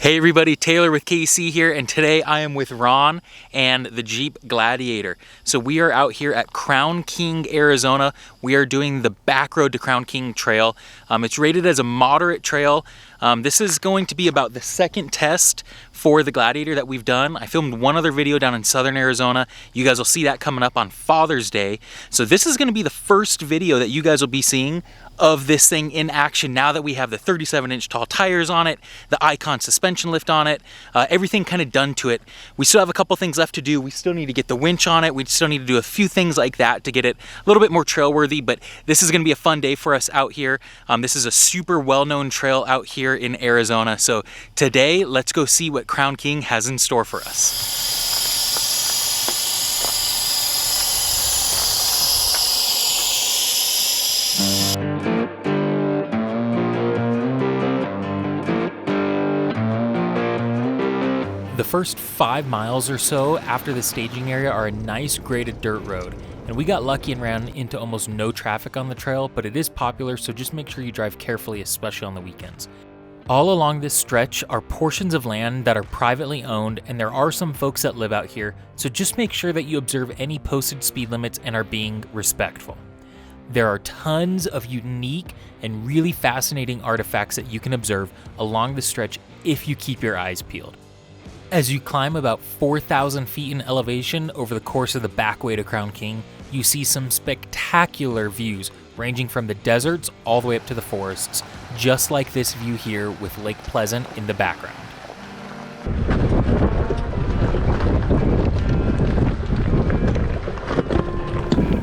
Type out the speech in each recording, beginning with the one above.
Hey everybody, Taylor with KC here, and today I am with Ron and the Jeep Gladiator. So we are out here at Crown King, Arizona. We are doing the back road to Crown King trail. It's rated as a moderate trail. This is going to be about the second test for the Gladiator that we've done. I filmed one other video down in southern Arizona. You guys will see that coming up on Father's Day. So this is going to be the first video that you guys will be seeing of this thing in action now that we have the 37-inch tall tires on it, the Icon suspension lift on it, everything kind of done to it. We still have a couple things left to do. We still need to get the winch on it. We still need to do a few things like that to get it a little bit more trail worthy, but this is going to be a fun day for us out here. This is a super well-known trail out here in Arizona. So today, let's go see what Crown King has in store for us. The first 5 miles or so after the staging area are a nice graded dirt road, and we got lucky and ran into almost no traffic on the trail, but it is popular, so just make sure you drive carefully, especially on the weekends. All along this stretch are portions of land that are privately owned, and there are some folks that live out here, so just make sure that you observe any posted speed limits and are being respectful. There are tons of unique and really fascinating artifacts that you can observe along the stretch if you keep your eyes peeled. As you climb about 4,000 feet in elevation over the course of the Backway to Crown King, you see some spectacular views ranging from the deserts all the way up to the forests, just like this view here with Lake Pleasant in the background.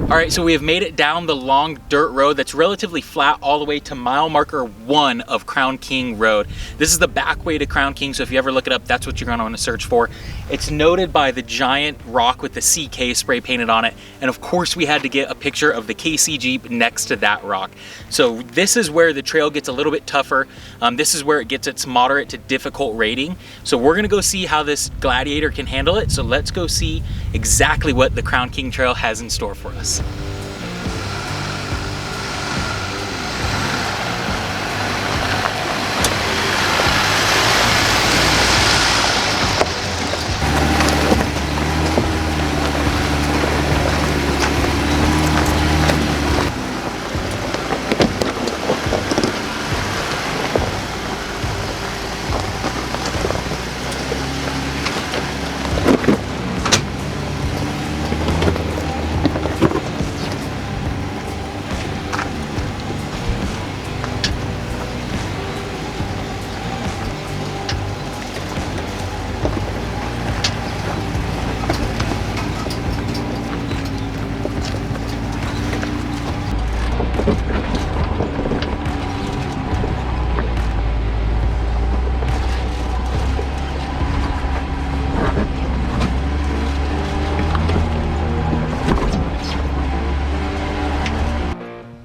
Alright, so we have made it down the long dirt road that's relatively flat all the way to mile marker 1 of Crown King Road. This is the back way to Crown King, so if you ever look it up, that's what you're going to want to search for. It's noted by the giant rock with the CK spray painted on it, and of course we had to get a picture of the KC Jeep next to that rock. So this is where the trail gets a little bit tougher. This is where it gets its moderate to difficult rating. So we're going to go see how this Gladiator can handle it, so let's go see exactly what the Crown King Trail has in store for us.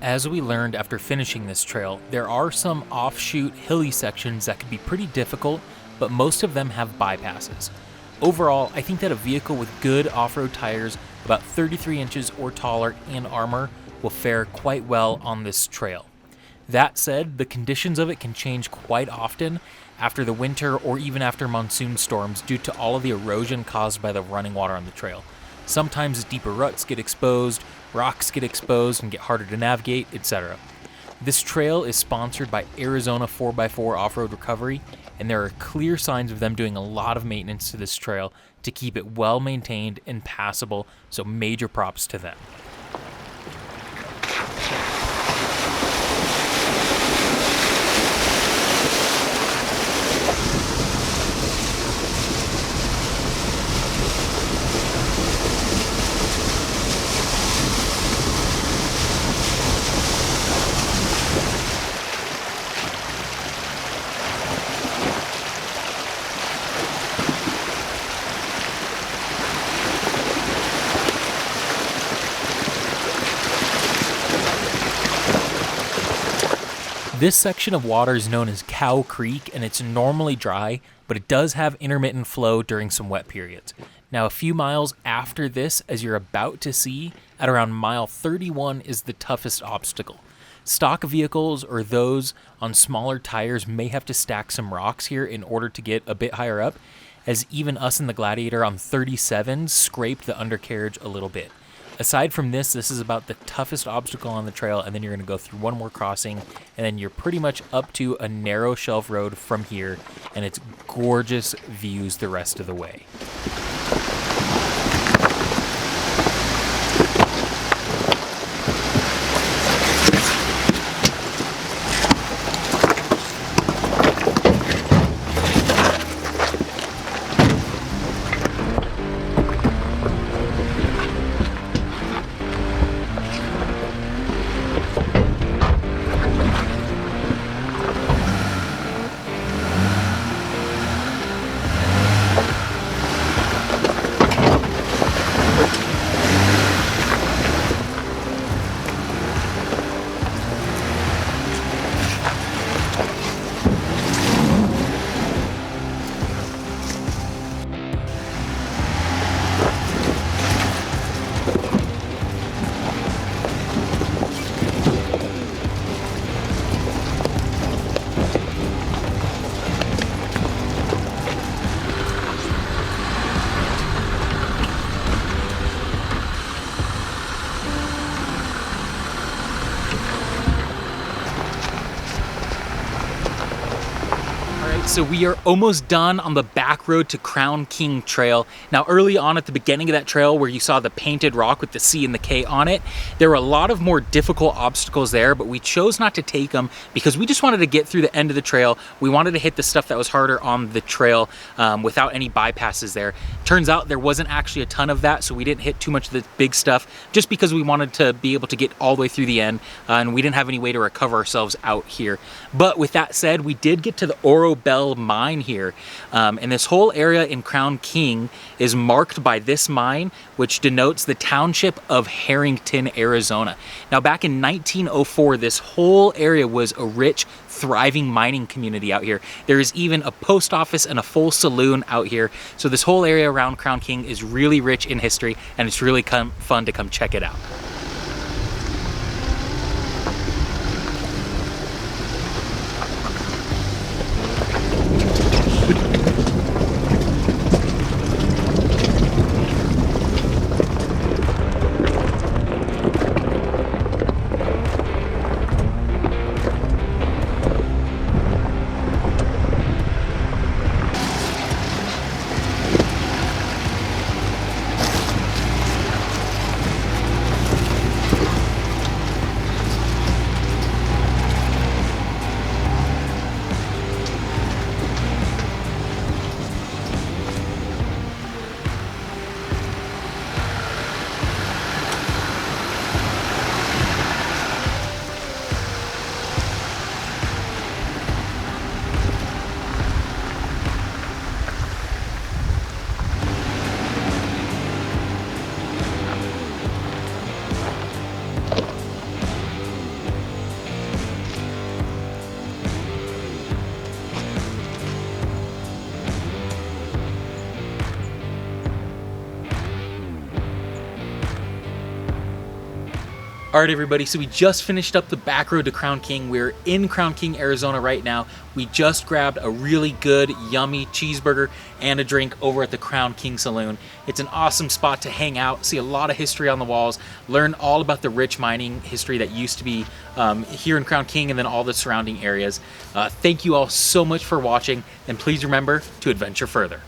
As we learned after finishing this trail, there are some offshoot hilly sections that can be pretty difficult, but most of them have bypasses. Overall, I think that a vehicle with good off-road tires, about 33 inches or taller, and armor will fare quite well on this trail. That said, the conditions of it can change quite often after the winter or even after monsoon storms due to all of the erosion caused by the running water on the trail. Sometimes deeper ruts get exposed, rocks get exposed and get harder to navigate, etc. This trail is sponsored by Arizona 4x4 Off-Road Recovery, and there are clear signs of them doing a lot of maintenance to this trail to keep it well maintained and passable, so major props to them. This section of water is known as Cow Creek, and it's normally dry, but it does have intermittent flow during some wet periods. Now, a few miles after this, as you're about to see, at around mile 31 is the toughest obstacle. Stock vehicles or those on smaller tires may have to stack some rocks here in order to get a bit higher up, as even us in the Gladiator on 37s scraped the undercarriage a little bit. Aside from this is about the toughest obstacle on the trail, and then you're going to go through one more crossing, and then you're pretty much up to a narrow shelf road from here, and it's gorgeous views the rest of the way. So we are almost done on the back road to Crown King Trail. Now early on at the beginning of that trail where you saw the painted rock with the C and the K on it, there were a lot of more difficult obstacles there, but we chose not to take them because we just wanted to get through the end of the trail. We wanted to hit the stuff that was harder on the trail without any bypasses there. Turns out there wasn't actually a ton of that, so we didn't hit too much of the big stuff just because we wanted to be able to get all the way through the end, and we didn't have any way to recover ourselves out here. But with that said, we did get to the Oro Bell mine here, and this whole area in Crown King is marked by this mine, which denotes the township of Harrington, Arizona. Now back in 1904, this whole area was a rich, thriving mining community out here. There is even a post office and a full saloon out here. So this whole area around Crown King is really rich in history, and it's really fun to come check it out. All right, everybody, so we just finished up the back road to Crown King. We're in Crown King, Arizona right now. We just grabbed a really good, yummy cheeseburger and a drink over at the Crown King Saloon. It's an awesome spot to hang out, see a lot of history on the walls, learn all about the rich mining history that used to be here in Crown King and then all the surrounding areas. Thank you all so much for watching, and please remember to adventure further.